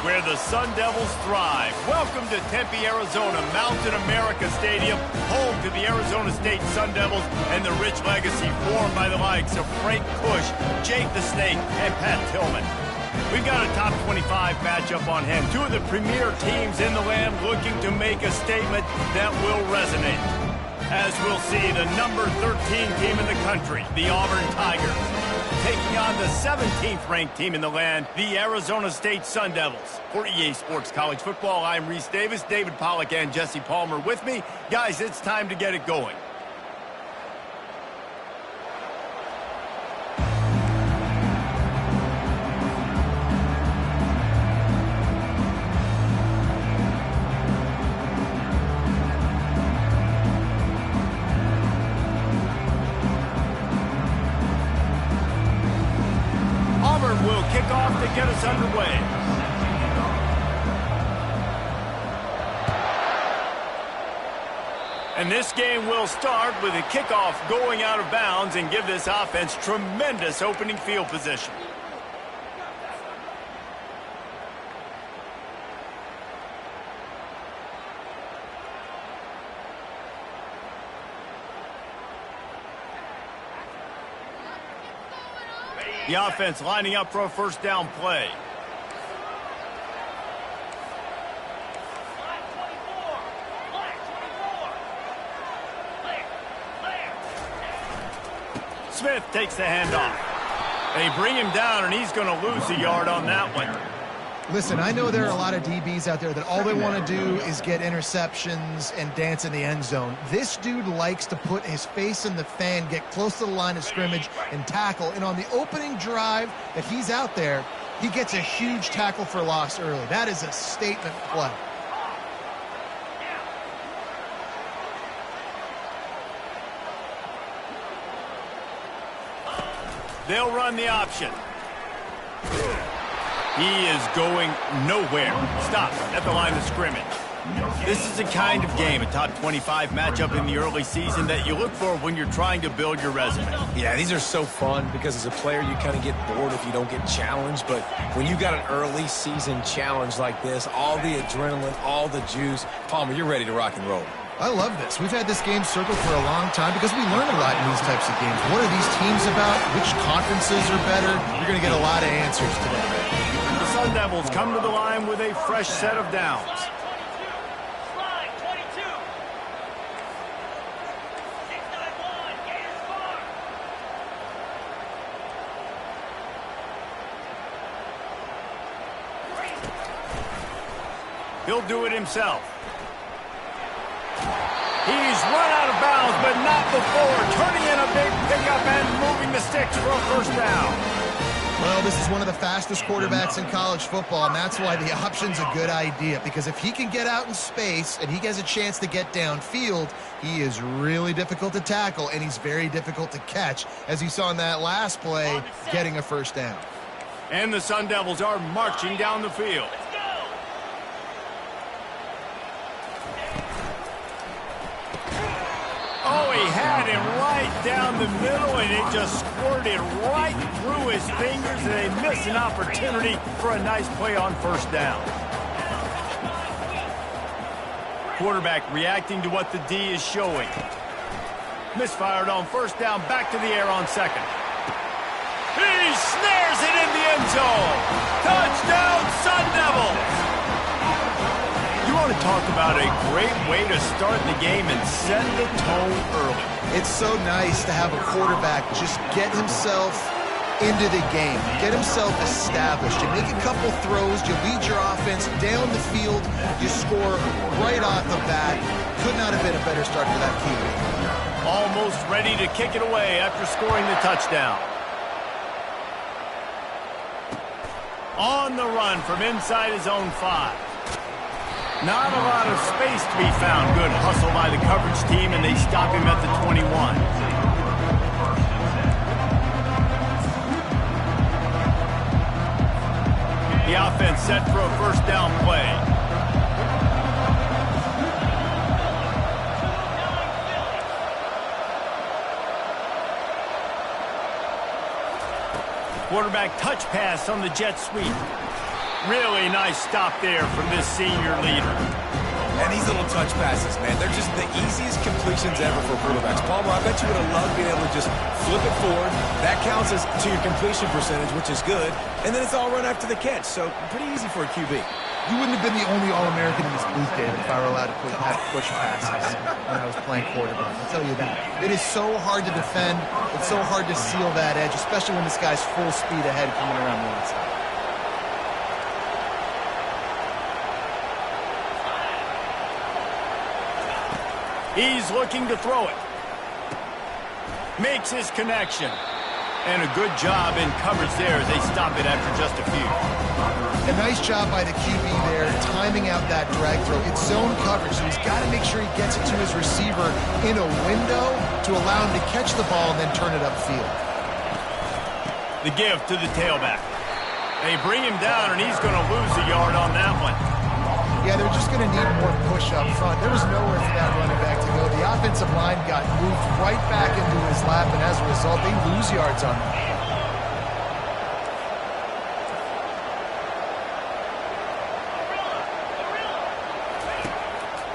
where the Sun Devils thrive. Welcome to Tempe, Arizona, Mountain America Stadium, home to the Arizona State Sun Devils and the rich legacy formed by the likes of Frank Kush, Jake the Snake, and Pat Tillman. We've got a top 25 matchup on hand. Two of the premier teams in the land looking to make a statement that will resonate. As we'll see, the number 13 team in the country, the Auburn Tigers, taking on the 17th ranked team in the land, the Arizona State Sun Devils. For EA Sports College Football, I'm Reese Davis, David Pollack and Jesse Palmer with me. Guys, it's time to get it going. Will kick off to get us underway. And this game will start with a kickoff going out of bounds and give this offense tremendous opening field position. The offense lining up for a first down play. Smith takes the handoff. They bring him down, and he's going to lose a yard on that one. Listen, I know there are a lot of DBs out there that all they want to do is get interceptions and dance in the end zone. This dude likes to put his face in the fan, get close to the line of scrimmage, and tackle. And on the opening drive that he's out there, he gets a huge tackle for loss early. That is a statement play. They'll run the option. He is going nowhere. Stop at the line of scrimmage. This is the kind of game, a top 25 matchup in the early season, that you look for when you're trying to build your resume. Yeah, these are so fun because as a player, you kind of get bored if you don't get challenged. But when you got an early season challenge like this, all the adrenaline, all the juice, Palmer, you're ready to rock and roll. I love this. We've had this game circled for a long time because we learn a lot in these types of games. What are these teams about? Which conferences are better? You're going to get a lot of answers today. The Sun Devils come to the line with a fresh set of downs. He'll do it himself. He's run out of bounds, but not before turning in a big pickup and moving the sticks for a first down. Well, this is one of the fastest quarterbacks in college football, and that's why the option's a good idea, because if he can get out in space and he has a chance to get downfield, he is really difficult to tackle, and he's very difficult to catch, as you saw in that last play, getting a first down. And the Sun Devils are marching down the field. Oh, he had him right down the middle, and it just squirted right through his fingers, and they missed an opportunity for a nice play on first down. Quarterback reacting to what the D is showing. Misfired on first down, back to the air on second. He snares it in the end zone. Touchdown, Sun Devils! You want to talk about a great way to start the game and set the tone early. It's so nice to have a quarterback just get himself into the game, get himself established. You make a couple throws, you lead your offense down the field, you score right off the bat. Could not have been a better start for that QB. Almost ready to kick it away after scoring the touchdown. On the run from inside his own 5. Not a lot of space to be found. Good hustle by the coverage team, and they stop him at the 21. The offense set for a first down play. Quarterback touch pass on the jet sweep. Really nice stop there from this senior leader. And these little touch passes, man, they're just the easiest completions ever for quarterbacks. Palmer, I bet you would have loved being able to just flip it forward. That counts as to your completion percentage, which is good. And then it's all run after the catch, so pretty easy for a QB. You wouldn't have been the only All-American in this booth, David, if I were allowed to push passes when I was playing quarterback. I'll tell you that. It is so hard to defend. It's so hard to seal that edge, especially when this guy's full speed ahead coming around the outside. He's looking to throw it. Makes his connection. And a good job in coverage there as they stop it after just a few. A nice job by the QB there, timing out that drag throw. It's zone coverage, so he's got to make sure he gets it to his receiver in a window to allow him to catch the ball and then turn it upfield. The give to the tailback. They bring him down, and he's going to lose a yard on that one. Yeah, they're just going to need more push up front. There was nowhere for that running back to go. The offensive line got moved right back into his lap, and as a result, they lose yards on that.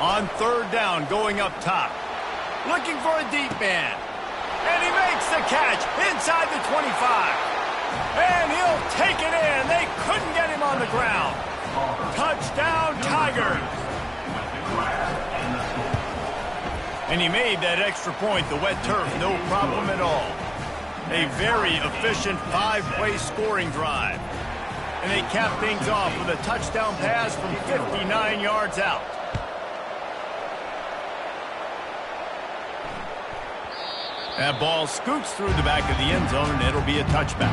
On third down, going up top. Looking for a deep man. And he makes the catch inside the 25. And he'll take it in. They couldn't get him on the ground. Touchdown, Tigers. And he made that extra point, the wet turf, no problem at all. A very efficient 5-play scoring drive. And they cap things off with a touchdown pass from 59 yards out. That ball scoots through the back of the end zone, and it'll be a touchback.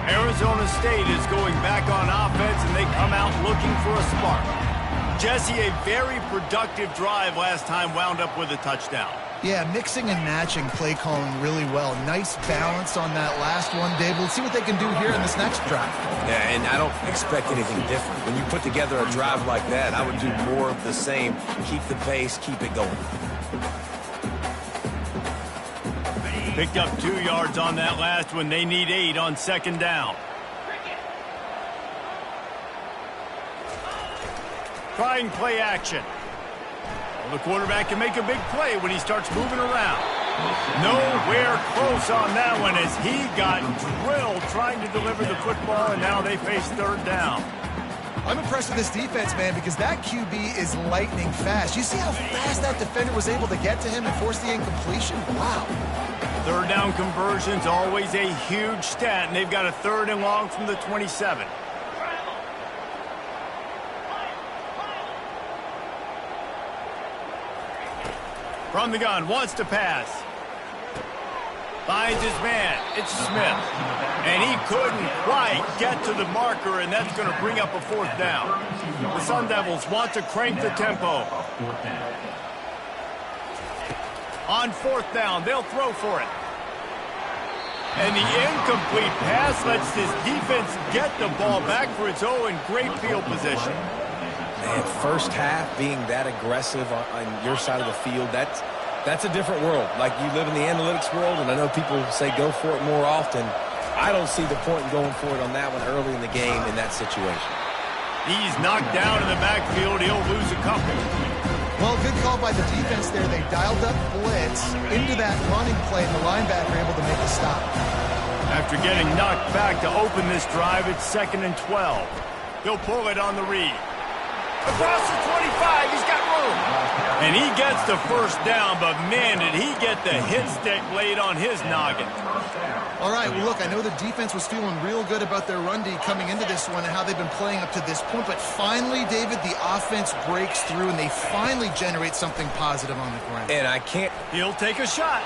Arizona State is going back on offense, and they come out looking for a spark. Jesse, a very productive drive last time wound up with a touchdown. Yeah, mixing and matching play calling really well. Nice balance on that last one, Dave. Let's see what they can do here in this next drive. Yeah, and I don't expect anything different. When you put together a drive like that, I would do more of the same. Keep the pace, keep it going. Picked up 2 yards on that last one. They need 8 on second down. Trying play action. The quarterback can make a big play when he starts moving around. Nowhere close on that one as he got drilled trying to deliver the football, and now they face third down. I'm impressed with this defense, man, because that QB is lightning fast. You see how fast that defender was able to get to him and force the incompletion? Wow. Third down conversion's always a huge stat, and they've got a 3rd and long from the 27. From the gun, wants to pass. Finds his man. It's Smith. And he couldn't quite get to the marker, and that's going to bring up a 4th down. The Sun Devils want to crank the tempo. On 4th down, they'll throw for it. And the incomplete pass lets this defense get the ball back for its own great field position. Man, first half being that aggressive on your side of the field, that's a different world. Like, you live in the analytics world, and I know people say go for it more often. I don't see the point in going for it on that one early in the game in that situation. He's knocked down in the backfield. He'll lose a couple. Well, good call by the defense there. They dialed up blitz into that running play, and the linebacker able to make a stop. After getting knocked back to open this drive, it's 2nd and 12. He'll pull it on the read. Across the 25, he's got room. And he gets the first down, but man, did he get the hit stick laid on his noggin. All right, well, look, I know the defense was feeling real good about their run D coming into this one and how they've been playing up to this point, but finally, David, the offense breaks through and they finally generate something positive on the ground. And I can't... He'll take a shot.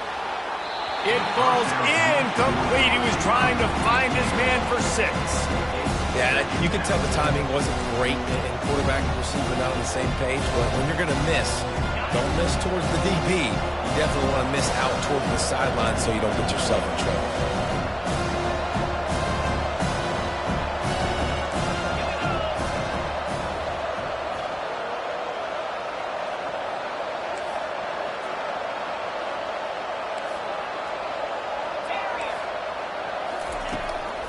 It falls incomplete. He was trying to find his man for 6. Yeah, you can tell the timing wasn't great, and quarterback and receiver not on the same page, but when you're going to miss, don't miss towards the DB. You definitely want to miss out toward the sideline so you don't get yourself in trouble.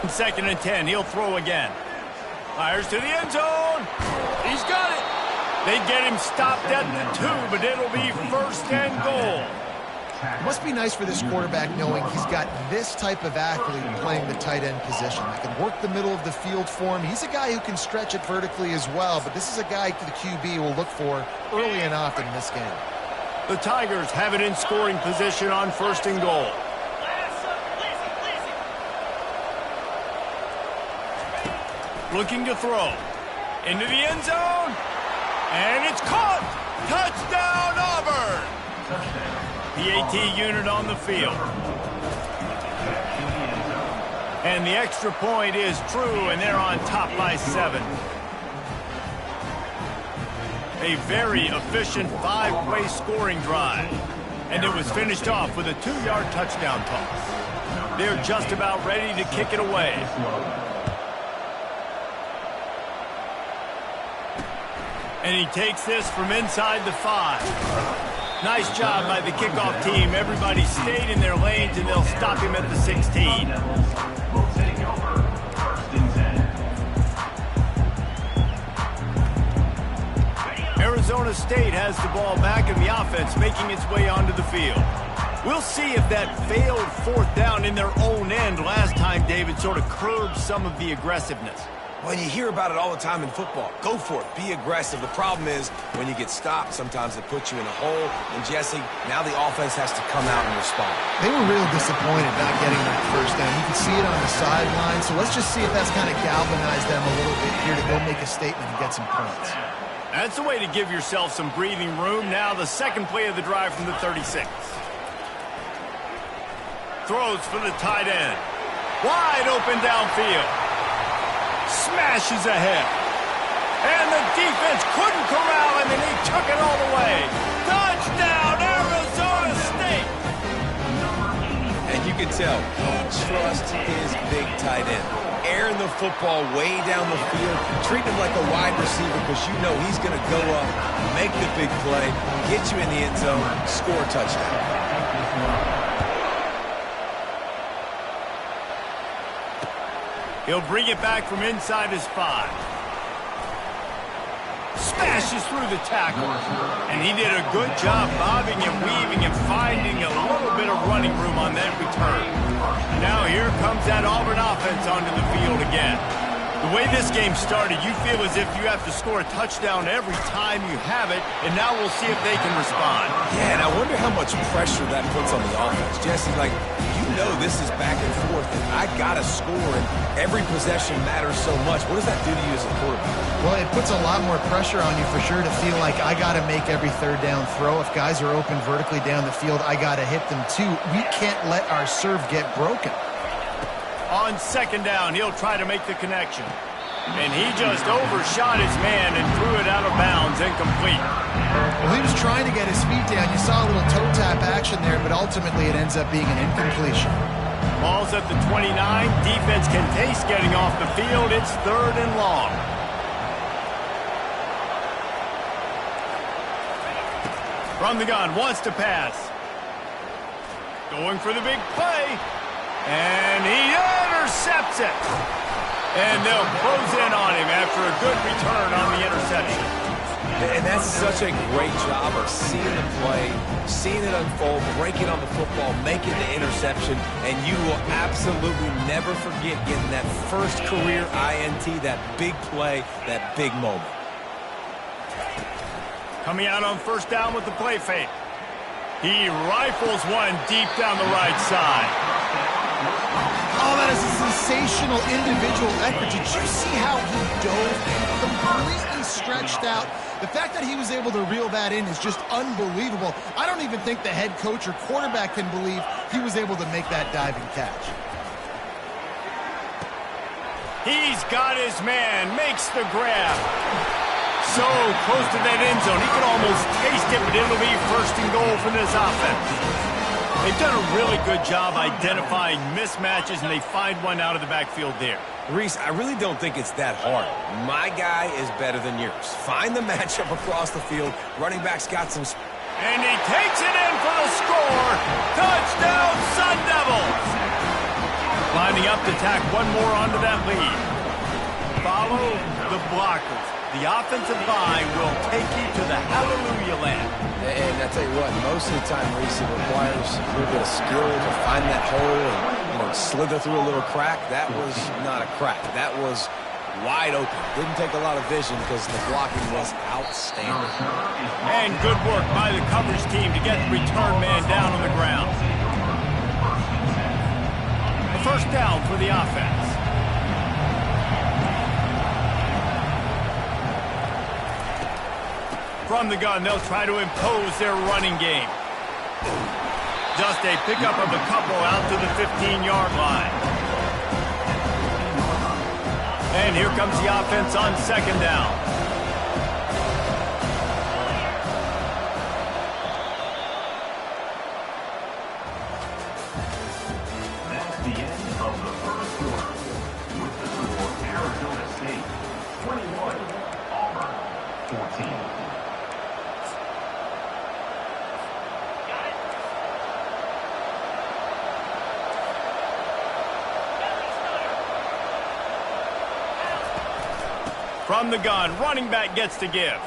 Second and 10, he'll throw again. Fires to the end zone. He's got it. They get him stopped at the 2, but it'll be first and goal. It must be nice for this quarterback knowing he's got this type of athlete playing the tight end position that can work the middle of the field for him. He's a guy who can stretch it vertically as well, but this is a guy the QB will look for early and often in this game. The Tigers have it in scoring position on first and goal. Looking to throw. Into the end zone. And it's caught. Touchdown, Auburn. PAT unit on the field. And the extra point is true, and they're on top by 7. A very efficient 5-way scoring drive. And it was finished off with a 2-yard touchdown toss. They're just about ready to kick it away. And he takes this from inside the 5. Nice job by the kickoff team. Everybody stayed in their lanes, and they'll stop him at the 16. Arizona State has the ball back in the offense, making its way onto the field. We'll see if that failed fourth down in their own end last time, David, sort of curbed some of the aggressiveness. Well, you hear about it all the time in football. Go for it. Be aggressive. The problem is when you get stopped, sometimes it puts you in a hole. And, Jesse, now the offense has to come out and respond. They were real disappointed not getting that first down. You can see it on the sideline. So let's just see if that's kind of galvanized them a little bit here to go make a statement and get some points. That's the way to give yourself some breathing room. Now the second play of the drive from the 36. Throws for the tight end. Wide open downfield. Smashes ahead. And the defense couldn't corral him, and he took it all the way. Touchdown, Arizona State! And you can tell he trusts his big tight end. Airing the football way down the field. Treat him like a wide receiver because you know he's going to go up, make the big play, get you in the end zone, score a touchdown. He'll bring it back from inside his 5. Smashes through the tackle. And he did a good job bobbing and weaving and finding a little bit of running room on that return. Now here comes that Auburn offense onto the field again. The way this game started, you feel as if you have to score a touchdown every time you have it, and now we'll see if they can respond. Yeah, and I wonder how much pressure that puts on the offense. Jesse, like, you know this is back and forth, and I got to score, and every possession matters so much. What does that do to you as a quarterback? Well, it puts a lot more pressure on you for sure to feel like I got to make every third down throw. If guys are open vertically down the field, I got to hit them too. We can't let our serve get broken. On second down, he'll try to make the connection. And he just overshot his man and threw it out of bounds, incomplete. Well, he was trying to get his feet down. You saw a little toe tap action there, but ultimately it ends up being an incompletion. Ball's at the 29. Defense can taste getting off the field. It's third and long. From the gun, wants to pass. Going for the big play. And he intercepts it. And they'll close in on him after a good return on the interception. And that's such a great job of seeing the play, seeing it unfold, breaking on the football, making the interception, and you will absolutely never forget getting that first career INT, that big play, that big moment. Coming out on first down with the play fake. He rifles one deep down the right side. Oh, that is a sensational individual effort. Did you see how he dove completely stretched out? The fact that he was able to reel that in is just unbelievable. I don't even think the head coach or quarterback can believe he was able to make that diving catch. He's got his man, makes the grab. So close to that end zone, he can almost taste it, but it'll be first and goal for this offense. They've done a really good job identifying mismatches, and they find one out of the backfield there. Reese, I really don't think it's that hard. My guy is better than yours. Find the matchup across the field. Running back's got some... And he takes it in for the score. Touchdown, Sun Devils! Lining up to tack one more onto that lead. Follow the blockers. The offensive line will take you to the hallelujah land. And I tell you what, most of the time, Reese, it requires a little bit of skill to find that hole and slither through a little crack. That was not a crack. That was wide open. Didn't take a lot of vision because the blocking was outstanding. And good work by the coverage team to get the return man down on the ground. A first down for the offense. From the gun, they'll try to impose their running game. Just a pickup of a couple out to the 15-yard line. And here comes the offense on second down. That's the end of the first quarter. With the score, Arizona State 21, Auburn 14. From the gun, running back gets to give.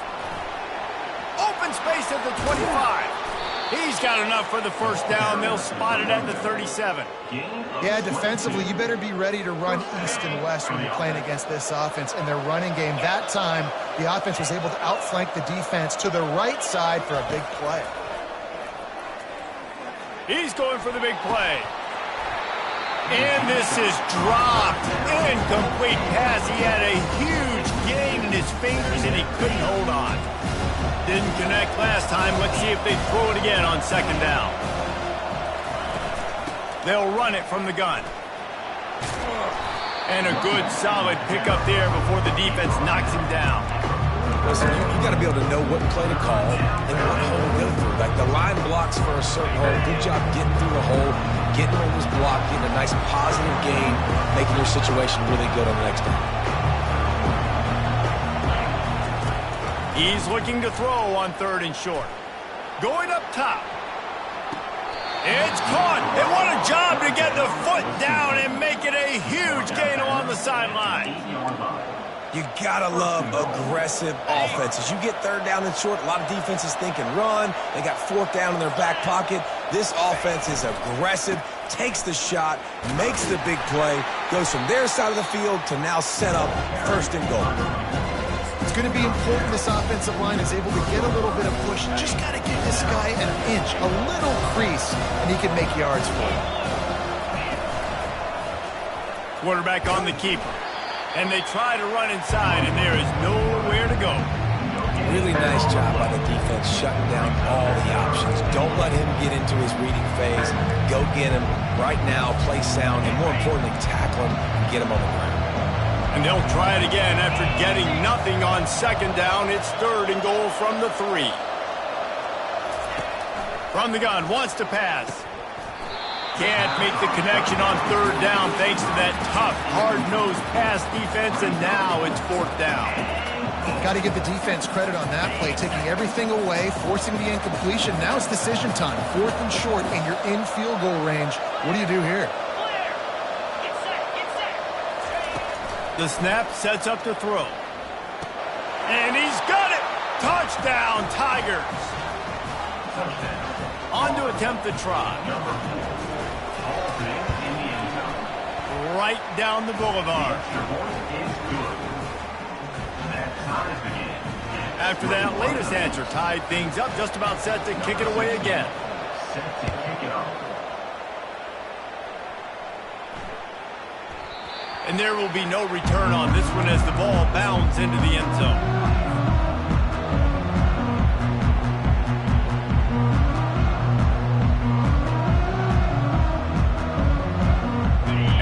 Open space at the 25. He's got enough for the first down. They'll spot it at the 37. Yeah, defensively, you better be ready to run east and west when you're playing against this offense. In their running game, that time, the offense was able to outflank the defense to the right side for a big play. He's going for the big play. And this is dropped. Incomplete pass. He had a huge gain in his fingers, and he couldn't hold on. Didn't connect last time. Let's see if they throw it again on second down. They'll run it from the gun. And a good, solid pickup there before the defense knocks him down. Listen, you got to be able to know what play to call and what hole to go through. Like the line blocks for a certain hole. Good job getting through the hole, getting what was blocked, getting a nice positive gain, making your situation really good on the next down. He's looking to throw on third and short. Going up top. It's caught. And what a job to get the foot down and make it a huge gain along the sideline. You gotta love aggressive offenses. You get third down and short, a lot of defenses thinking run. They got fourth down in their back pocket. This offense is aggressive, takes the shot, makes the big play, goes from their side of the field to now set up first and goal. It's going to be important this offensive line is able to get a little bit of push. Just got to give this guy an inch, a little crease, and he can make yards for it. Quarterback on the keeper. And they try to run inside, and there is nowhere to go. Really nice job by the defense shutting down all the options. Don't let him get into his reading phase. Go get him right now, play sound, and more importantly, tackle him and get him on the ground. And they'll try it again after getting nothing on second down. It's third and goal from the 3. From the gun, wants to pass. Can't make the connection on third down thanks to that tough, hard-nosed pass defense, and now it's fourth down. Got to give the defense credit on that play, taking everything away, forcing the incompletion. Now it's decision time. Fourth and short, and you're in field goal range. What do you do here? The snap sets up to throw. And he's got it! Touchdown, Tigers! On to attempt the try. Right down the boulevard. After that latest answer tied things up, just about set to kick it away again. And there will be no return on this one as the ball bounds into the end zone.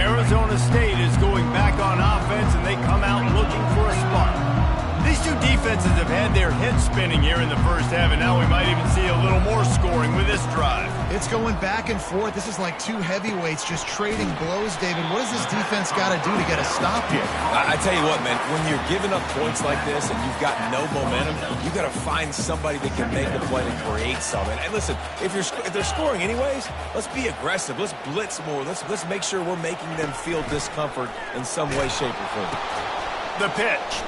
Arizona State is going back on offense, and they come out looking for a spark. These two defenses offenses have had their heads spinning here in the first half, and now we might even see a little more scoring with this drive. It's going back and forth. This is like two heavyweights just trading blows, David. What does this defense got to do to get a stop here? I tell you what, man, when you're giving up points like this and you've got no momentum, you got to find somebody that can make a play to create something. And listen, if they're scoring anyways, let's be aggressive. Let's blitz more. Let's make sure we're making them feel discomfort in some way, shape, or form. The pitch.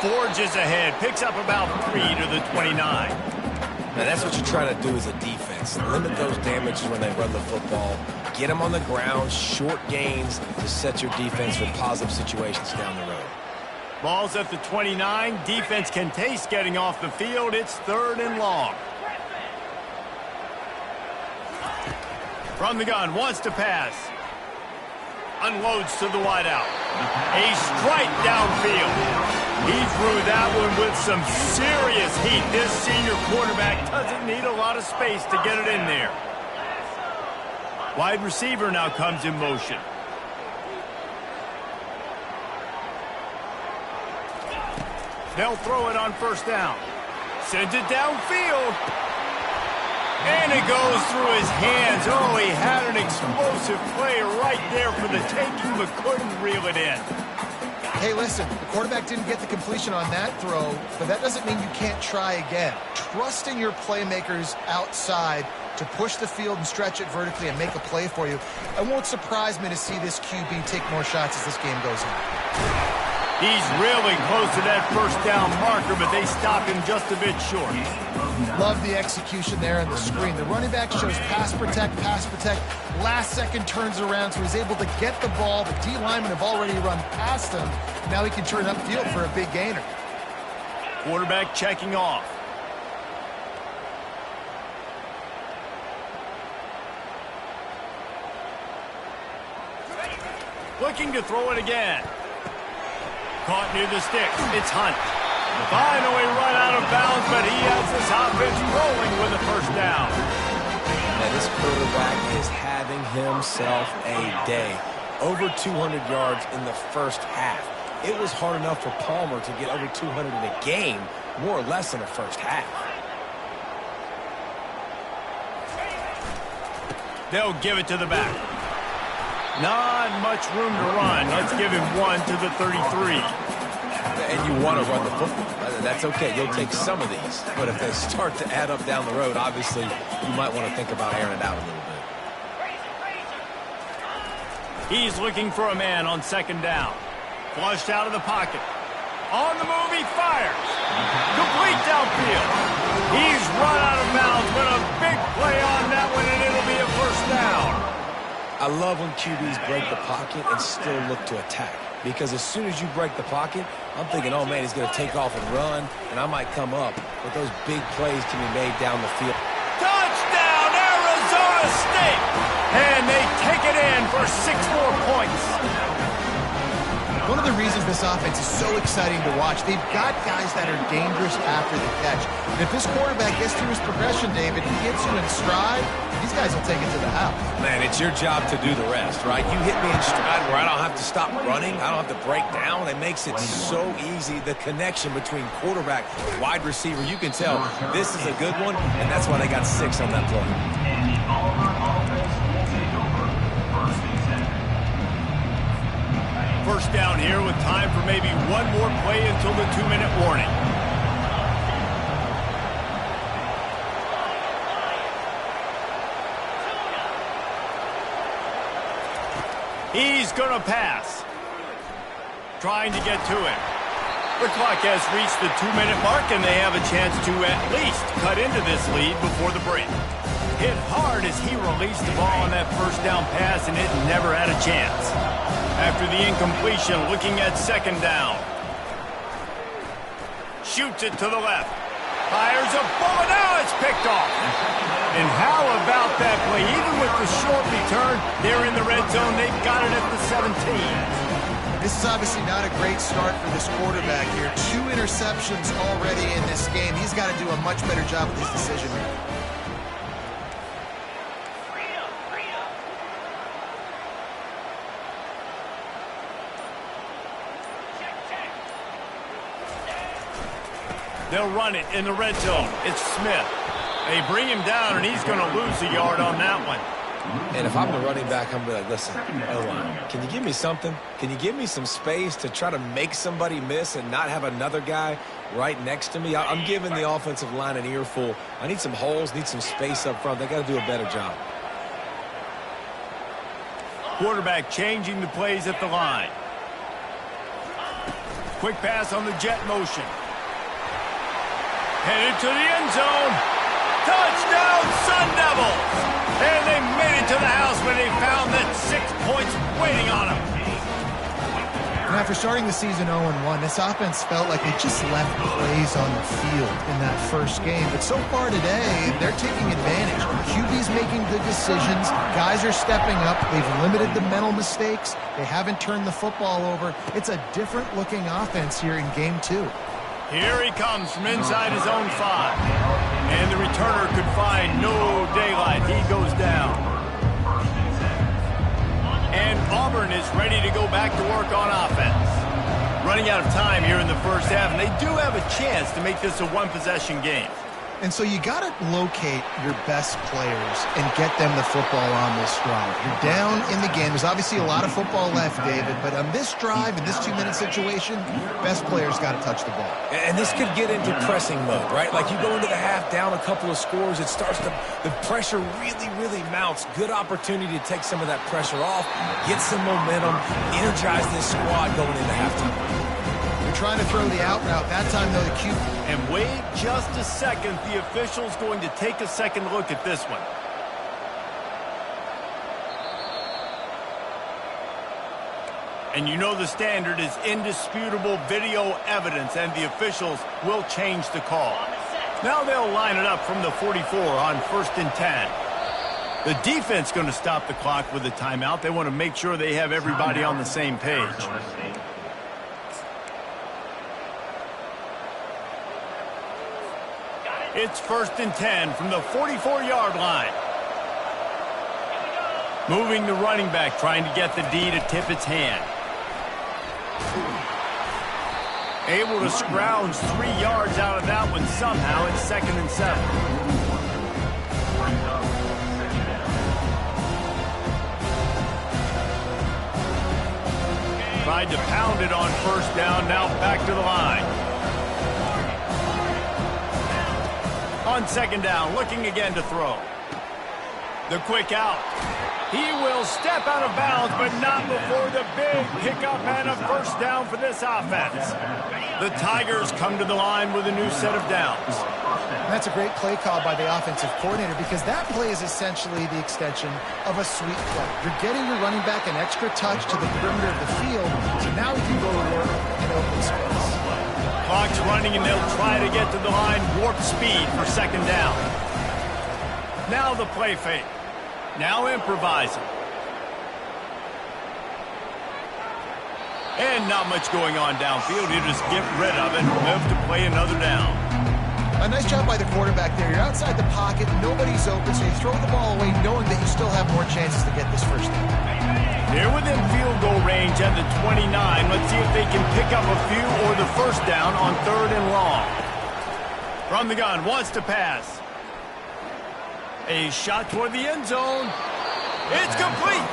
Forges ahead, picks up about 3 to the 29. Now, that's what you're trying to do as a defense. Limit those damages when they run the football. Get them on the ground, short gains to set your defense for positive situations down the road. Ball's at the 29. Defense can taste getting off the field. It's 3rd and long. From the gun, wants to pass. Unloads to the wideout. A strike downfield. He threw that one with some serious heat. This senior quarterback doesn't need a lot of space to get it in there. Wide receiver now comes in motion. They'll throw it on 1st down. Sends it downfield. And it goes through his hands. Oh, he had an explosive play right there for the taking, but couldn't reel it in. Hey, listen, the quarterback didn't get the completion on that throw, but that doesn't mean you can't try again. Trust in your playmakers outside to push the field and stretch it vertically and make a play for you. It won't surprise me to see this QB take more shots as this game goes on. He's really close to that 1st down marker, but they stop him just a bit short. Love the execution there on the screen. The running back shows pass protect. Last second turns around, so he's able to get the ball. The D linemen have already run past him. Now he can turn upfield for a big gainer. Quarterback checking off. Looking to throw it again. Caught near the sticks. It's Hunt. Finally run out of bounds, but he has this offense rolling with a 1st down. Now, this quarterback is having himself a day. Over 200 yards in the 1st half. It was hard enough for Palmer to get over 200 in a game, more or less in the 1st half. They'll give it to the back. Not much room to run. Let's give him 1 to the 33. And you want to run the football. That's okay. You'll take some of these. But if they start to add up down the road, obviously, you might want to think about airing it out a little bit. He's looking for a man on 2nd down. Flushed out of the pocket. On the move, he fires. Complete downfield. He's run out of bounds, but a big play on that one, and it'll be a 1st down. I love when QBs break the pocket and still look to attack. Because as soon as you break the pocket, I'm thinking, oh, man, he's going to take off and run, and I might come up. But those big plays can be made down the field. Touchdown, Arizona State! And they take it in for 6 more points. One of the reasons this offense is so exciting to watch, they've got guys that are dangerous after the catch. And if this quarterback gets through his progression, David, he gets you in stride, these guys will take it to the house. Man, it's your job to do the rest, right? You hit me in stride where I don't have to stop running. I don't have to break down. It makes it so easy. The connection between quarterback and wide receiver, you can tell this is a good one, and that's why they got 6 on that play. And the Auburn offense will take over 1st and 10. 1st down here with time for maybe 1 more play until the 2-minute warning. He's going to pass. Trying to get to it. The clock has reached the 2-minute mark, and they have a chance to at least cut into this lead before the break. Hit hard as he released the ball on that 1st down pass, and it never had a chance. After the incompletion, looking at 2nd down. Shoots it to the left. Fires a bullet. Now it's picked off. And how about that play? Even with the short return, they're in the red zone. They've got it at the 17. This is obviously not a great start for this quarterback here. 2 interceptions already in this game. He's got to do a much better job with his decision making. They'll run it in the red zone. It's Smith. They bring him down, and he's going to lose a yard on that one. And if I'm the running back, I'm going to be like, listen, O-line, can you give me something? Can you give me some space to try to make somebody miss and not have another guy right next to me? I'm giving the offensive line an earful. I need some holes, need some space up front. They got to do a better job. Quarterback changing the plays at the line. Quick pass on the jet motion. Headed to the end zone. Touchdown, Sun Devils! And they made it to the house when they found that 6 points waiting on them. And after starting the season 0-1, this offense felt like they just left plays on the field in that first game. But so far today, they're taking advantage. QB's making good decisions. Guys are stepping up. They've limited the mental mistakes. They haven't turned the football over. It's a different-looking offense here in Game 2. Here he comes from inside his own 5. And the returner could find no daylight. He goes down. And Auburn is ready to go back to work on offense. Running out of time here in the first half, and they do have a chance to make this a one-possession game. And so you got to locate your best players and get them the football on this drive. You're down in the game. There's obviously a lot of football left, David, but on this drive, in this 2-minute situation, best players got to touch the ball. And this could get into pressing mode, right? Like you go into the half down a couple of scores, it starts to, the pressure really mounts. Good opportunity to take some of that pressure off, get some momentum, energize this squad going into halftime. Trying to throw the out route. That time, though, the QB. And wait just a second. The official's going to take a second look at this one. And you know the standard is indisputable video evidence, and the officials will change the call. Now they'll line it up from the 44 on 1st and 10. The defense going to stop the clock with a timeout. They want to make sure they have everybody on the same page. It's 1st and 10 from the 44-yard line. Moving the running back, trying to get the D to tip its hand. Able to scrounge 3 yards out of that one somehow. It's 2nd and 7. Tried to pound it on 1st down, now back to the line. On 2nd down, looking again to throw. The quick out. He will step out of bounds, but not before the big pickup and a 1st down for this offense. The Tigers come to the line with a new set of downs. That's a great play call by the offensive coordinator, because that play is essentially the extension of a sweep play. You're getting your running back an extra touch to the perimeter of the field, so now he can go to work in open space. Clock's running, and they'll try to get to the line warp speed for 2nd down. Now the play fake. Now improvising. And not much going on downfield. You just get rid of it and move to play another down. A nice job by the quarterback there. You're outside the pocket, nobody's open, so you throw the ball away knowing that you still have more chances to get this 1st down. They're within field goal range at the 29. Let's see if they can pick up a few or the 1st down on 3rd and long. From the gun, wants to pass. A shot toward the end zone. It's complete.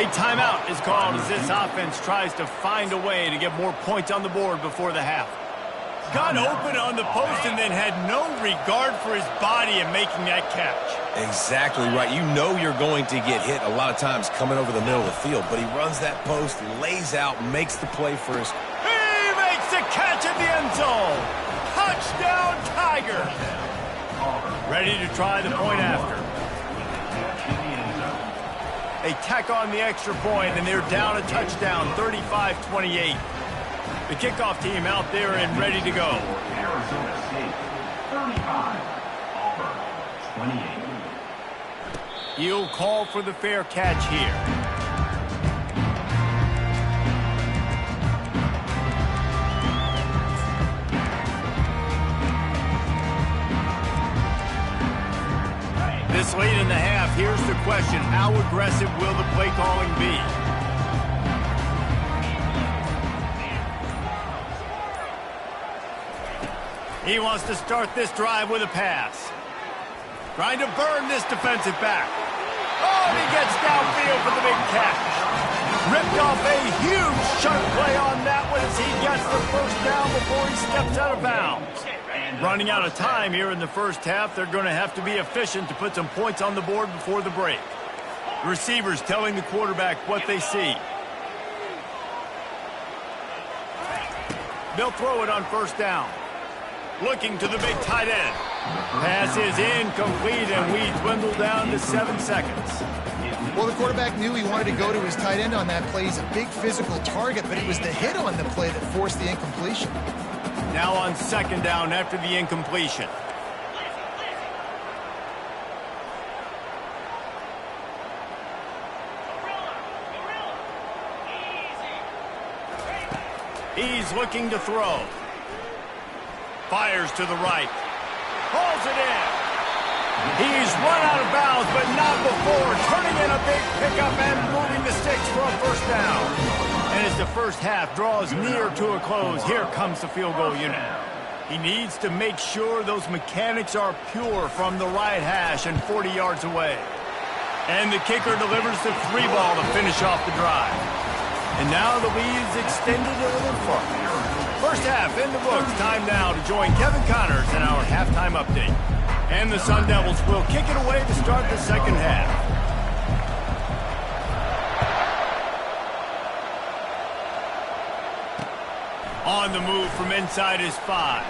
A timeout is called as this offense tries to find a way to get more points on the board before the half. Got open on the post and then had no regard for his body in making that catch. Exactly right. You know you're going to get hit a lot of times coming over the middle of the field, but he runs that post, lays out, makes the play first. He makes the catch in the end zone. Touchdown, Tigers. Ready to try the point after. They tack on the extra point, and they're down a touchdown, 35-28. The kickoff team out there and ready to go. Arizona State, 35. Auburn, 28. He'll call for the fair catch here. This late in the half, here's the question. How aggressive will the play calling be? He wants to start this drive with a pass. Trying to burn this defensive back. Oh, and he gets downfield for the big catch. Ripped off a huge chunk play on that one as he gets the first down before he steps out of bounds. Running out of time here in the first half, they're going to have to be efficient to put some points on the board before the break. The receivers telling the quarterback what they see. They'll throw it on first down. Looking to the big tight end. Pass is incomplete, and we dwindle down to 7 seconds. Well, the quarterback knew he wanted to go to his tight end on that play. He's a big physical target, but it was the hit on the play that forced the incompletion. Now on second down after the incompletion. He's looking to throw. Fires to the right. Pulls it in. He's run out of bounds, but not before. Turning in a big pickup and moving the sticks for a first down. And as the first half draws near to a close, here comes the field goal unit. He needs to make sure those mechanics are pure from the right hash and 40 yards away. And the kicker delivers the 3-ball to finish off the drive. And now the lead's extended a little further. First half in the books. Time now to join Kevin Connors in our halftime update. And the Sun Devils will kick it away to start the second half. On the move from inside his 5.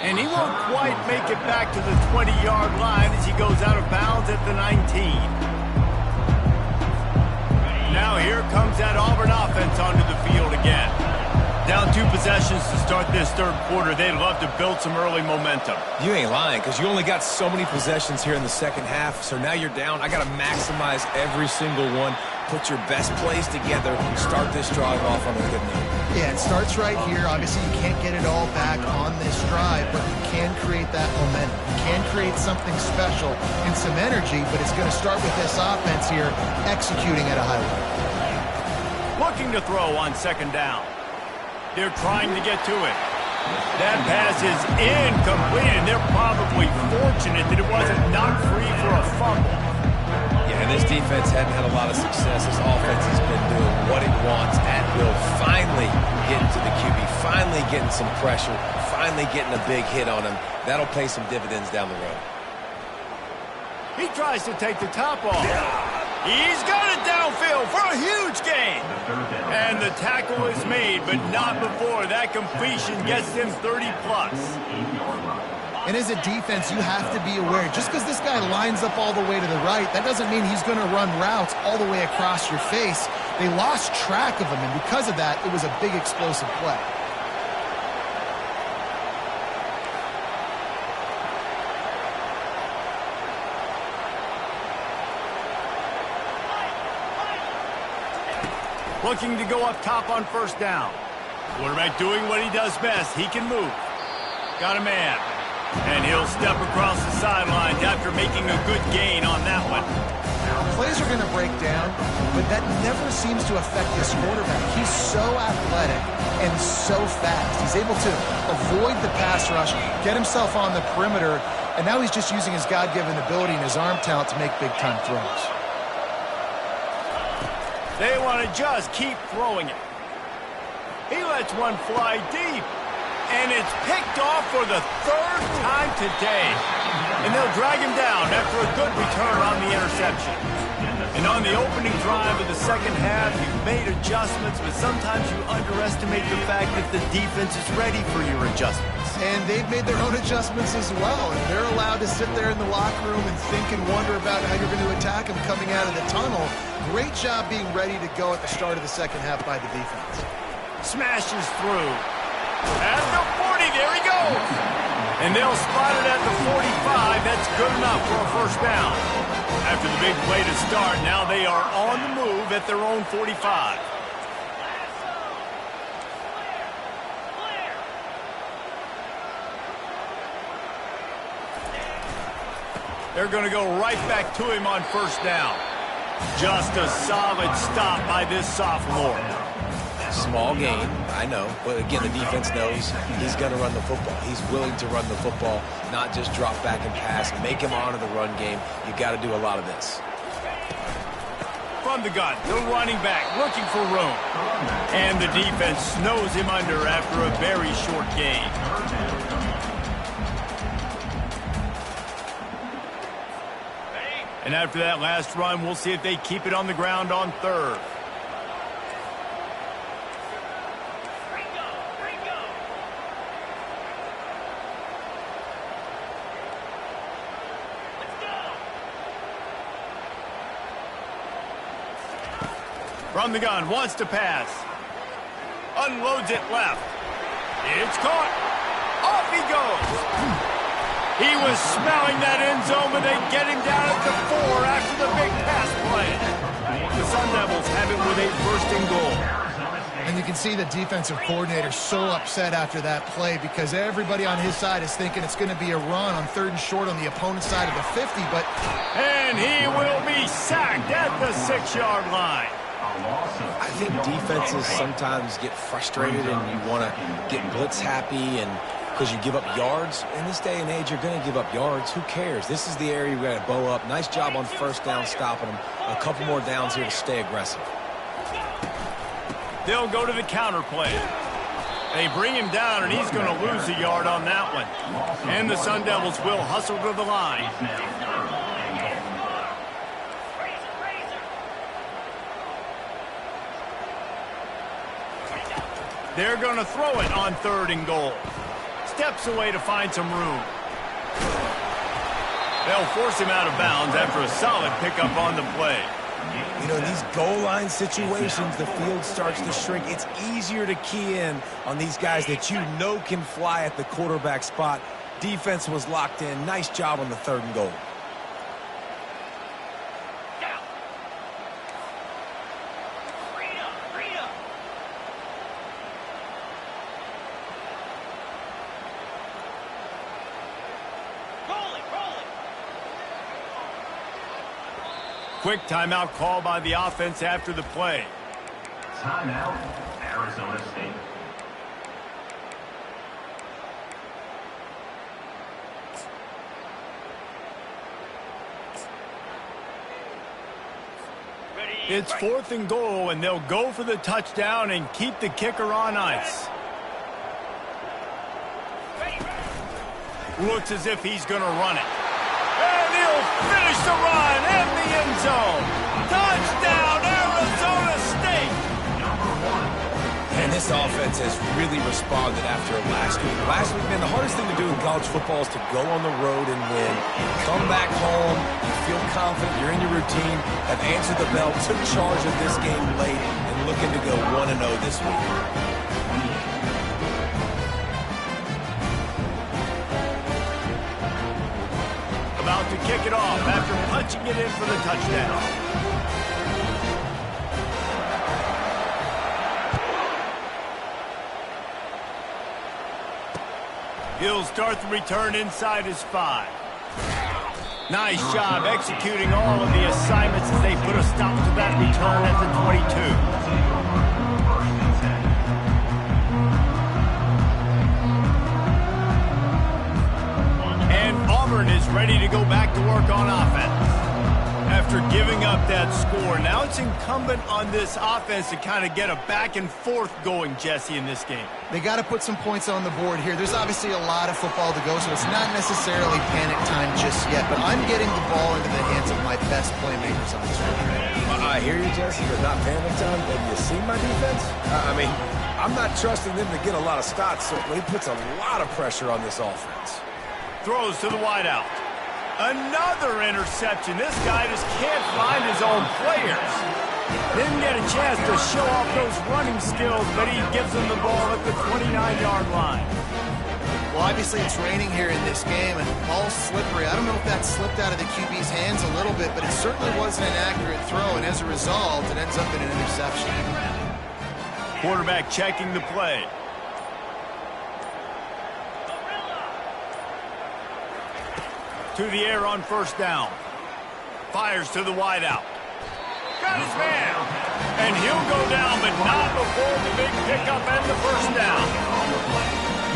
And he won't quite make it back to the 20-yard line as he goes out of bounds at the 19. Now here comes that Auburn offense onto the field again. Down 2 possessions to start this third quarter. They'd love to build some early momentum. You ain't lying, because you only got so many possessions here in the second half, so now you're down. I got to maximize every single one. Put your best plays together. Start this drive off on a good note. Yeah, it starts right here. Obviously, you can't get it all back on this drive, but you can create that momentum. You can create something special and some energy, but it's going to start with this offense here executing at a high level. Looking to throw on second down. They're trying to get to it. That pass is incomplete, and they're probably fortunate that it wasn't knocked free for a fumble. Yeah, and this defense hadn't had a lot of success. This offense has been doing what it wants at will. Finally getting to the QB, finally getting some pressure, finally getting a big hit on him. That'll pay some dividends down the road. He tries to take the top off. He's got it downfield for a huge gain. And the tackle is made, but not before that completion gets him 30-plus. And as a defense, you have to be aware, just because this guy lines up all the way to the right, that doesn't mean he's going to run routes all the way across your face. They lost track of him, and because of that, it was a big explosive play. Looking to go up top on first down. Quarterback doing what he does best. He can move. Got a man. And he'll step across the sidelines after making a good gain on that one. Plays are going to break down, but that never seems to affect this quarterback. He's so athletic and so fast. He's able to avoid the pass rush, get himself on the perimeter, and now he's just using his God-given ability and his arm talent to make big-time throws. They want to just keep throwing it. He lets one fly deep. And it's picked off for the 3rd time today. And they'll drag him down after a good return on the interception. And on the opening drive of the second half, you've made adjustments, but sometimes you underestimate the fact that the defense is ready for your adjustments. And they've made their own adjustments as well. And they're allowed to sit there in the locker room and think and wonder about how you're going to attack them coming out of the tunnel. Great job being ready to go at the start of the second half by the defense. Smashes through. At the 40, there he goes. And they'll spot it at the 45. That's good enough for a first down. After the big play to start, now they are on the move at their own 45. They're going to go right back to him on first down. Just a solid stop by this sophomore. Small gain, I know. But again, the defense knows he's going to run the football. He's willing to run the football, not just drop back and pass, make him honor the run game. You got to do a lot of this. From the gun, the running back looking for room. And the defense snows him under after a very short gain. And after that last run, we'll see if they keep it on the ground on third. From the gun, wants to pass. Unloads it left. It's caught. Off he goes. He was smelling that end zone, but they get him down at the 4 after the big pass play. The Sun Devils have it with a 1st and goal. And you can see the defensive coordinator so upset after that play because everybody on his side is thinking it's going to be a run on 3rd and short on the opponent's side of the 50, but... And he will be sacked at the 6-yard line. I think defenses sometimes get frustrated and you want to get blitz happy and because you give up yards. In this day and age, you're going to give up yards. Who cares? This is the area we're going to bow up. Nice job on 1st down stopping them. A couple more downs here to stay aggressive. They'll go to the counter play. They bring him down, and he's going to lose a yard on that one. And the Sun Devils will hustle to the line. They're going to throw it on 3rd and goal. Steps away to find some room. They'll force him out of bounds after a solid pickup on the play. You know, in these goal line situations, the field starts to shrink. It's easier to key in on these guys that you know can fly at the quarterback spot. Defense was locked in. Nice job on the 3rd and goal. Quick timeout call by the offense after the play. Timeout, Arizona State. It's 4th and goal, and they'll go for the touchdown and keep the kicker on ice. Looks as if he's going to run it. And he'll finish the run in the end zone. Touchdown, Arizona State. And this offense has really responded after last week. Last week, man, the hardest thing to do in college football is to go on the road and win. Come back home, you feel confident, you're in your routine, have answered the bell, took charge of this game late, and looking to go 1-0 this week. About to kick it off after punching it in for the touchdown. He'll start the return inside his 5. Nice job executing all of the assignments as they put a stop to that return at the 22. And Auburn is ready to go back to work on offense. After giving up that score, now it's incumbent on this offense to kind of get a back and forth going, Jesse, in this game. They got to put some points on the board here. There's obviously a lot of football to go, so it's not necessarily panic time just yet, but I'm getting the ball into the hands of my best playmakers on this one. I hear you, Jesse, but not panic time. Have you seen my defense? I mean, I'm not trusting them to get a lot of stops, so it puts a lot of pressure on this offense. Throws to the wideout. Another interception. This guy just can't find his own players. Didn't get a chance to show off those running skills, but he gives them the ball at the 29-yard line. Well, obviously it's raining here in this game, and the ball's slippery. I don't know if that slipped out of the QB's hands a little bit, but it certainly wasn't an accurate throw, and as a result, it ends up in an interception. Quarterback checking the play. To the air on 1st down. Fires to the wideout. Got his man. And he'll go down, but not before the big pickup and the first down.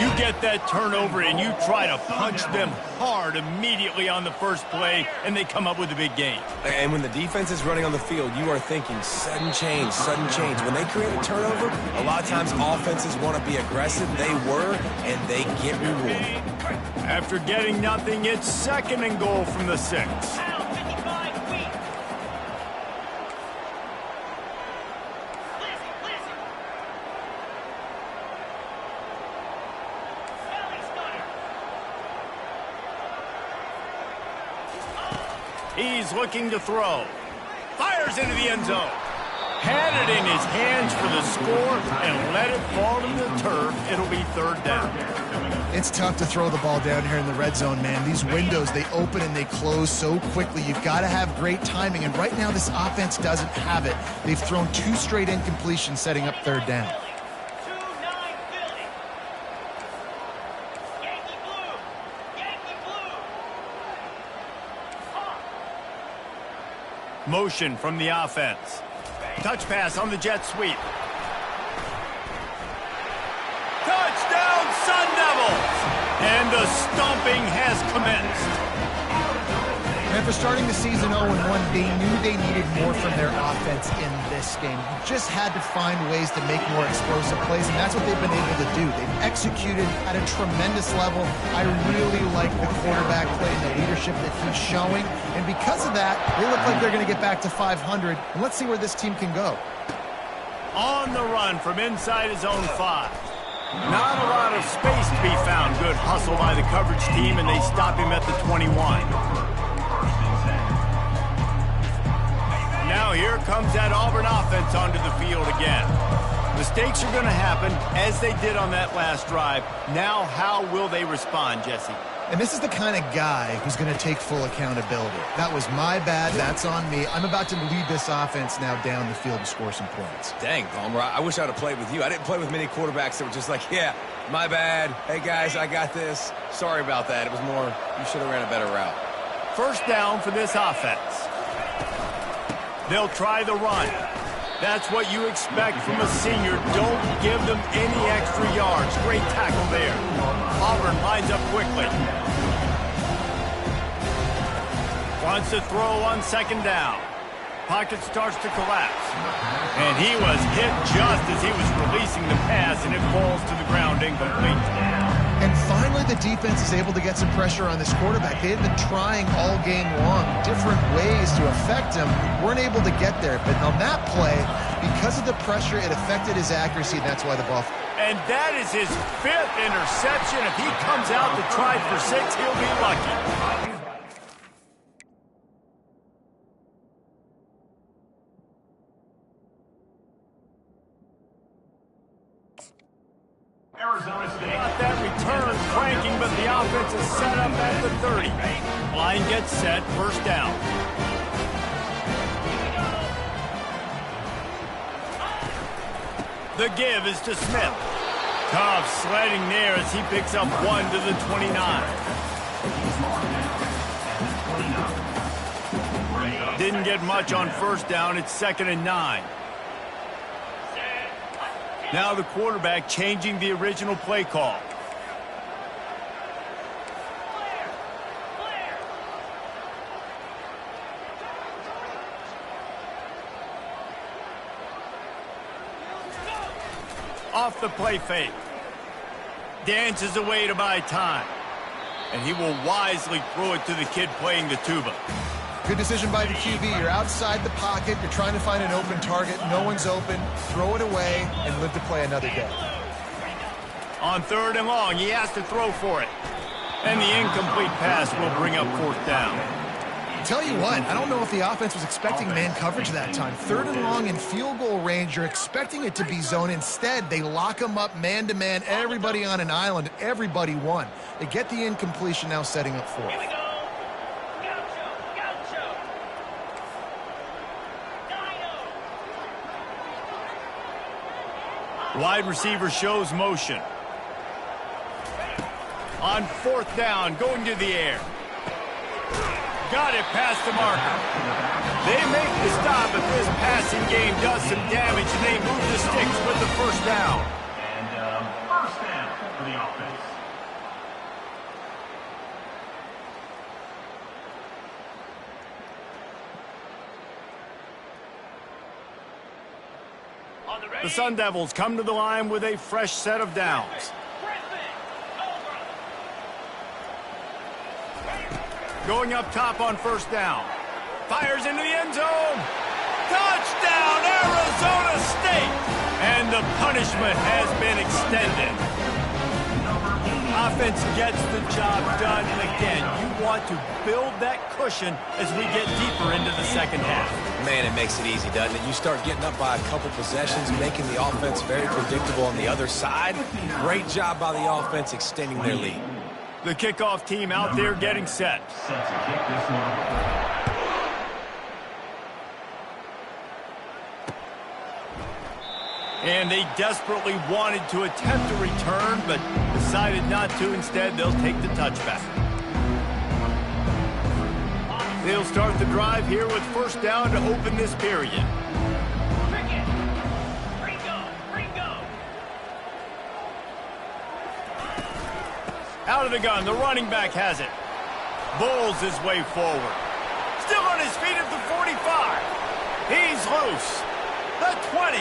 You get that turnover and you try to punch them hard immediately on the first play, and they come up with a big gain. And when the defense is running on the field, you are thinking sudden change, sudden change. When they create a turnover, a lot of times offenses want to be aggressive. They were, and they get rewarded. After getting nothing, it's 2nd and goal from the 6. He's looking to throw. Fires into the end zone. Had it in his hands for the score and let it fall to the turf. It'll be 3rd down. It's tough to throw the ball down here in the red zone, man. These windows, they open and they close so quickly. You've got to have great timing, and right now this offense doesn't have it. They've thrown 2 straight incompletions, setting up 3rd down. Motion from the offense. Touch pass on the jet sweep. Touchdown, Sun Devils! And the stomping has commenced. After starting the season 0-1, they knew they needed more from their offense in this game. You just had to find ways to make more explosive plays, and that's what they've been able to do. They've executed at a tremendous level. I really like the quarterback play and the leadership that he's showing, and because of that, they look like they're going to get back to 500, and let's see where this team can go. On the run from inside his own 5. Not a lot of space to be found. Good hustle by the coverage team, and they stop him at the 21. Now here comes that Auburn offense onto the field again. Mistakes are going to happen, as they did on that last drive. Now how will they respond, Jesse? And this is the kind of guy who's going to take full accountability. That was my bad. That's on me. I'm about to lead this offense now down the field to score some points. Dang, Palmer, I wish I would have played with you. I didn't play with many quarterbacks that were just like, yeah, my bad. Hey, guys, I got this. Sorry about that. It was more, you should have ran a better route. 1st down for this offense. They'll try the run. That's what you expect from a senior. Don't give them any extra yards. Great tackle there. Auburn lines up quickly. Wants to throw on 2nd down. Pocket starts to collapse. And he was hit just as he was releasing the pass, and it falls to the ground incomplete. And finally, the defense is able to get some pressure on this quarterback. They had been trying all game long, different ways to affect him. Weren't able to get there. But on that play, because of the pressure, it affected his accuracy, and that's why the ball... And that is his 5th interception. If he comes out to try for 6, he'll be lucky. Arizona State. Got that return cranking, but the offense is set up at the 30. Line gets set, 1st down. The give is to Smith. Tough sledding there as he picks up 1 to the 29. Didn't get much on 1st down. It's 2nd and 9. Now the quarterback changing the original play call. Off the play fake. Dances away to buy time. And he will wisely throw it to the kid playing the tuba. Good decision by the QB. You're outside the pocket. You're trying to find an open target. No one's open. Throw it away and live to play another day. On 3rd and long, he has to throw for it. And the incomplete pass will bring up 4th down. Tell you what, I don't know if the offense was expecting man coverage that time. 3rd and long in field goal range, you're expecting it to be zone. Instead, they lock them up man-to-man, everybody on an island, everybody won. They get the incompletion, now setting up 4th. Wide receiver shows motion. On 4th down, going to the air. Got it past the marker. They make the stop, but this passing game does some damage, and they move the sticks with the first down. And first down for the offense. The Sun Devils come to the line with a fresh set of downs. Going up top on first down. Fires into the end zone. Touchdown, Arizona State! And the punishment has been extended. Offense gets the job done, and again, you want to build that cushion as we get deeper into the second half. Man, it makes it easy, doesn't it? You start getting up by a couple possessions, making the offense very predictable on the other side. Great job by the offense extending their lead. The kickoff team out there getting set. Set to kick this one. And they desperately wanted to attempt a return, but decided not to. Instead, they'll take the touchback. They'll start the drive here with first down to open this period. Out of the gun, the running back has it. Bowls his way forward. Still on his feet at the 45. He's loose. The 20.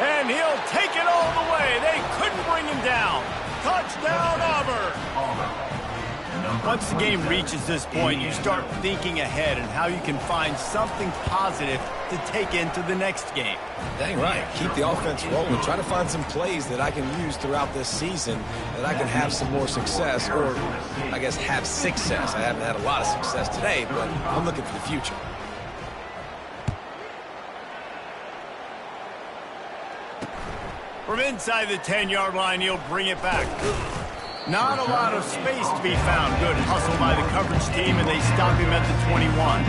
And he'll take it all the way. They couldn't bring him down. Touchdown, Auburn. Once the game reaches this point, you start thinking ahead and how you can find something positive to take into the next game. Dang right. Keep the offense rolling. Try to find some plays that I can use throughout this season that I can have some more success, or I guess have success. I haven't had a lot of success today, but I'm looking for the future. From inside the 10-yard line, he'll bring it back. Not a lot of space to be found. Good hustle by the coverage team, and they stop him at the 21.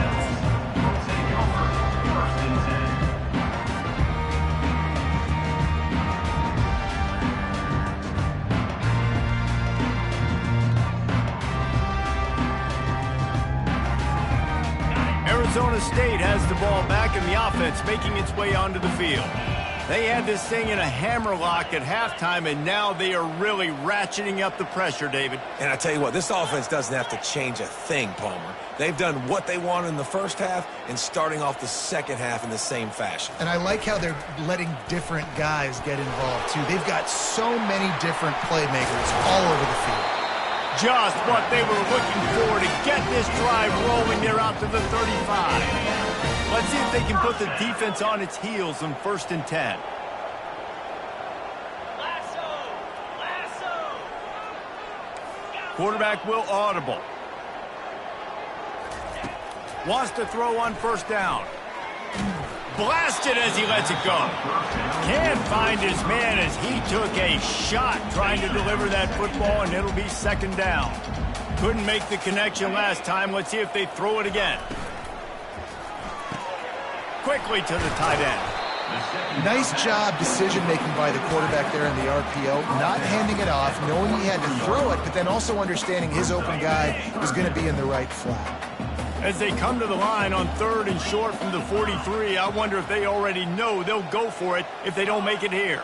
Arizona State has the ball back, and the offense making its way onto the field. They had this thing in a hammerlock at halftime, and now they are really ratcheting up the pressure, David. And I tell you what, this offense doesn't have to change a thing, Palmer. They've done what they wanted in the first half and starting off the second half in the same fashion. And I like how they're letting different guys get involved, too. They've got so many different playmakers all over the field. Just what they were looking for to get this drive rolling. They're out to the 35. Let's see if they can put the defense on its heels on 1st and 10. Quarterback will audible. Wants to throw on first down. Blasted as he lets it go. Can't find his man as he took a shot trying to deliver that football, and it'll be second down. Couldn't make the connection last time. Let's see if they throw it again. Quickly to the tight end. Nice job decision-making by the quarterback there in the RPO, not handing it off, knowing he had to throw it, but then also understanding his open guy was going to be in the right flat. As they come to the line on 3rd and short from the 43, I wonder if they already know they'll go for it if they don't make it here.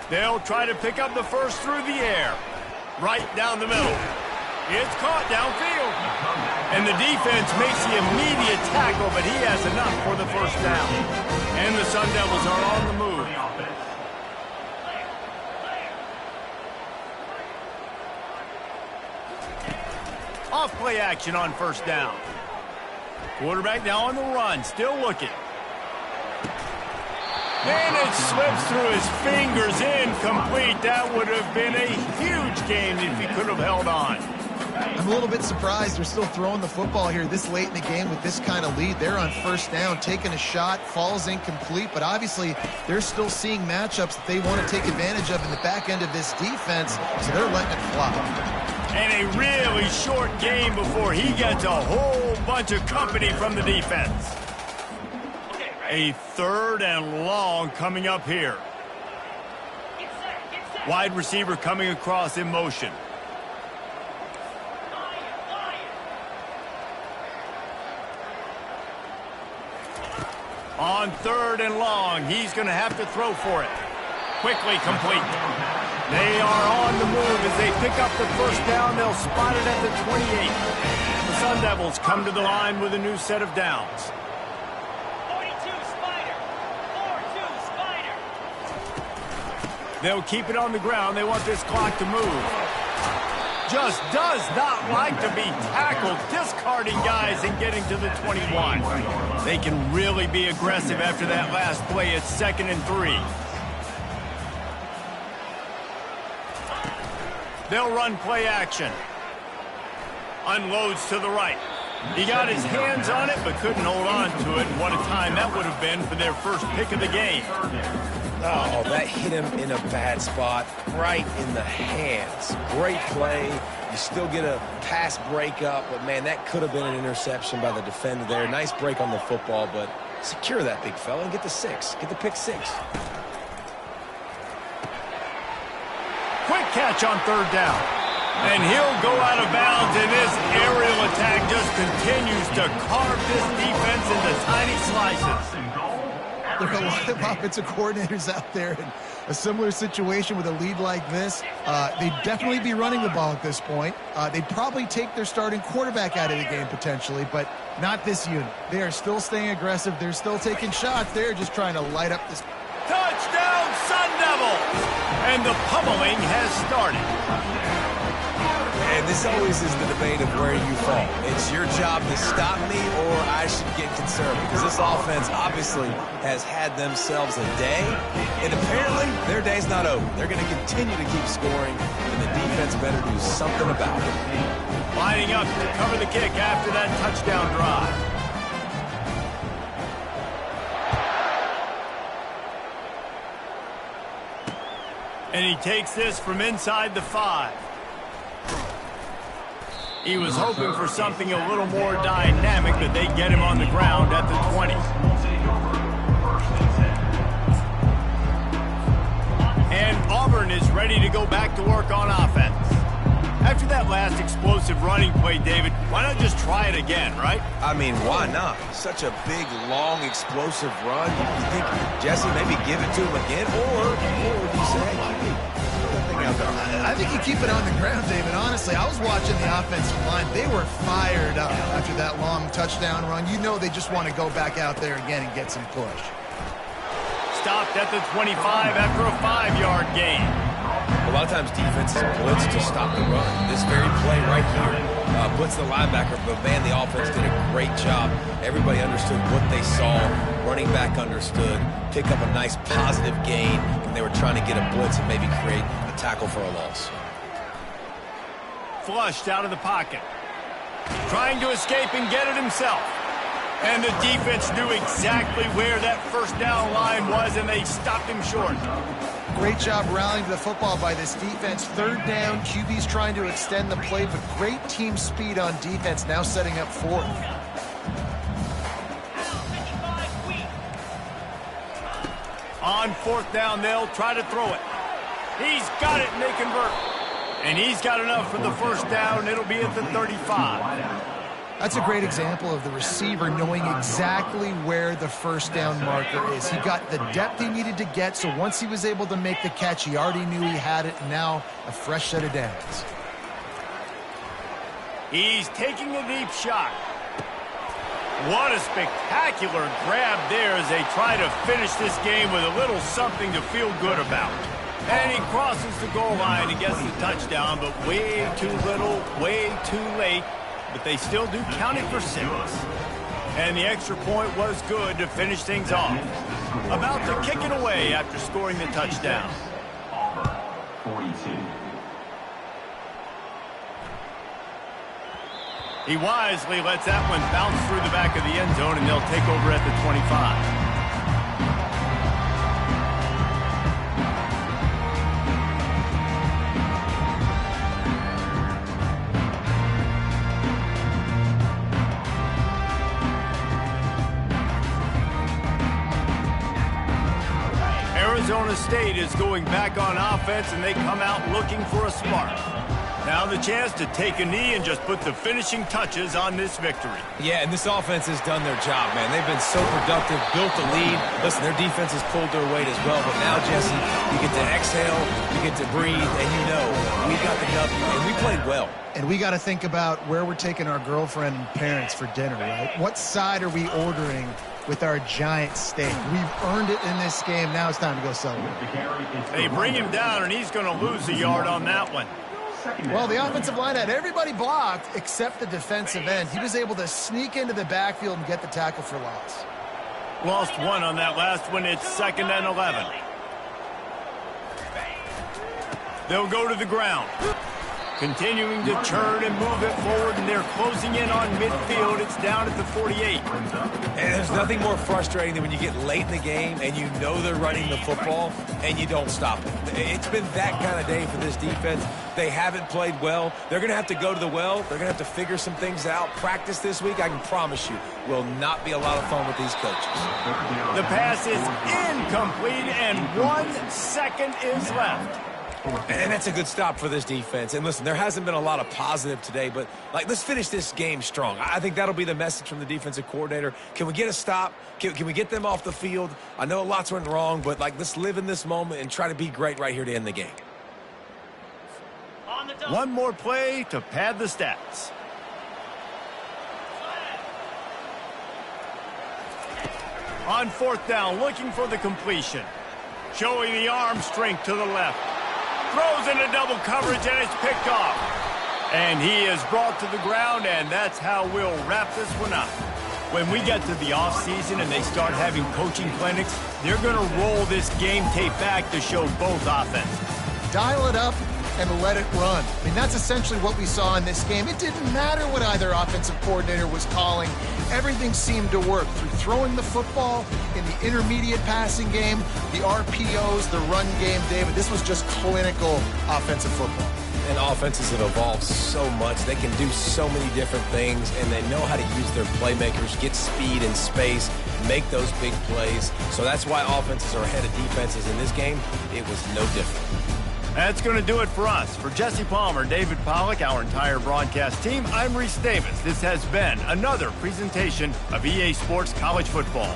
They'll try to pick up the first through the air. Right down the middle. It's caught downfield. And the defense makes the immediate tackle, but he has enough for the first down. And the Sun Devils are on the move. Off play action on first down. Quarterback now on the run, still looking. And it slips through his fingers, incomplete. That would have been a huge game if he could have held on. I'm a little bit surprised they're still throwing the football here this late in the game with this kind of lead. They're on first down, taking a shot, falls incomplete, but obviously they're still seeing matchups that they want to take advantage of in the back end of this defense, so they're letting it fly. And a really short game before he gets a whole bunch of company from the defense. A 3rd and long coming up here. Wide receiver coming across in motion. On 3rd and long, he's going to have to throw for it. Quickly complete. They are on the move as they pick up the first down. They'll spot it at the 28. The Sun Devils come to the line with a new set of downs. 42 Spider. 4-2 Spider. They'll keep it on the ground. They want this clock to move. Just does not like to be tackled, discarding guys and getting to the 21. They can really be aggressive after that last play. It's 2nd and 3. They'll run play action. Unloads to the right. He got his hands on it, but couldn't hold on to it. What a time that would have been for their first pick of the game. Oh, that hit him in a bad spot, right in the hands. Great play. You still get a pass breakup, but, man, that could have been an interception by the defender there. Nice break on the football, but secure that big fella and get the 6. Get the pick 6. Quick catch on 3rd down. And he'll go out of bounds, and this aerial attack just continues to carve this defense into tiny slices. There are a lot of offensive coordinators out there in a similar situation with a lead like this. They'd definitely be running the ball at this point. They'd probably take their starting quarterback out of the game potentially, but not this unit. They are still staying aggressive. They're still taking shots. They're just trying to light up this. Touchdown, Sun Devils! And the pummeling has started. And this always is the debate of where you fall. It's your job to stop me or I should get conservative. Because this offense obviously has had themselves a day. And apparently their day's not over. They're going to continue to keep scoring. And the defense better do something about it. Lining up to cover the kick after that touchdown drive. And he takes this from inside the 5. He was hoping for something a little more dynamic, but they get him on the ground at the 20. And Auburn is ready to go back to work on offense. After that last explosive running play, David, why not just try it again, right? I mean, why not? Such a big, long, explosive run. You think, Jesse, maybe give it to him again? Or you say, I think you keep it on the ground, David. Honestly, I was watching the offensive line. They were fired up after that long touchdown run. You know they just want to go back out there again and get some push. Stopped at the 25 after a 5-yard gain. A lot of times defenses blitz to stop the run. This very play right here blitz the linebacker, but, man, the offense did a great job. Everybody understood what they saw. Running back understood. Pick up a nice positive gain when they were trying to get a blitz and maybe create a tackle for a loss. Flushed out of the pocket. Trying to escape and get it himself. And the defense knew exactly where that first down line was, and they stopped him short. Great job rallying to the football by this defense. 3rd down, QB's trying to extend the play, but great team speed on defense, now setting up 4th. On 4th down, they'll try to throw it. He's got it, and they convert. And he's got enough for the first down. It'll be at the 35. That's a great example of the receiver knowing exactly where the first down marker is. He got the depth he needed to get, so once he was able to make the catch, he already knew he had it, and now a fresh set of downs. He's taking a deep shot. What a spectacular grab there as they try to finish this game with a little something to feel good about. And he crosses the goal line and gets the touchdown, but way too little, way too late. But they still do count it for 6. And the extra point was good to finish things off. About to kick it away after scoring the touchdown. Auburn, 42. He wisely lets that one bounce through the back of the end zone, and they'll take over at the 25. Arizona State is going back on offense, and they come out looking for a spark. Now the chance to take a knee and just put the finishing touches on this victory. Yeah, and this offense has done their job, man. They've been so productive, built a lead. Listen, their defense has pulled their weight as well. But now, Jesse, you get to exhale, you get to breathe, and you know we got the W, and we played well. And we got to think about where we're taking our girlfriend and parents for dinner, right? What side are we ordering with our giant steak? We've earned it in this game. Now it's time to go celebrate. They bring him down, and he's going to lose a yard on that one. Well, the offensive line had everybody blocked except the defensive end. He was able to sneak into the backfield and get the tackle for loss. Lost one on that last one. It's 2nd and 11. They'll go to the ground. Continuing to turn and move it forward, and they're closing in on midfield. It's down at the 48. And there's nothing more frustrating than when you get late in the game and you know they're running the football and you don't stop it. It's been that kind of day for this defense. They haven't played well. They're going to have to go to the well. They're going to have to figure some things out. Practice this week, I can promise you, will not be a lot of fun with these coaches. The pass is incomplete, and 1 second is left. And that's a good stop for this defense. And listen, there hasn't been a lot of positive today, but let's finish this game strong. I think that'll be the message from the defensive coordinator. Can we get a stop? Can we get them off the field? I know lots went wrong, but let's live in this moment and try to be great right here to end the game. One more play to pad the stats. On 4th down, looking for the completion. Showing the arm strength to the left. Throws into double coverage, and it's picked off. And he is brought to the ground, and that's how we'll wrap this one up. When we get to the offseason and they start having coaching clinics, they're going to roll this game tape back to show both offenses. Dial it up and let it run. I mean, that's essentially what we saw in this game. It didn't matter what either offensive coordinator was calling. Everything seemed to work through throwing the football, in the intermediate passing game, the RPOs, the run game, David. This was just clinical offensive football. And offenses have evolved so much. They can do so many different things, and they know how to use their playmakers, get speed and space, make those big plays. So that's why offenses are ahead of defenses in this game. It was no different. That's going to do it for us. For Jesse Palmer, David Pollack, our entire broadcast team, I'm Reese Davis. This has been another presentation of EA Sports College Football.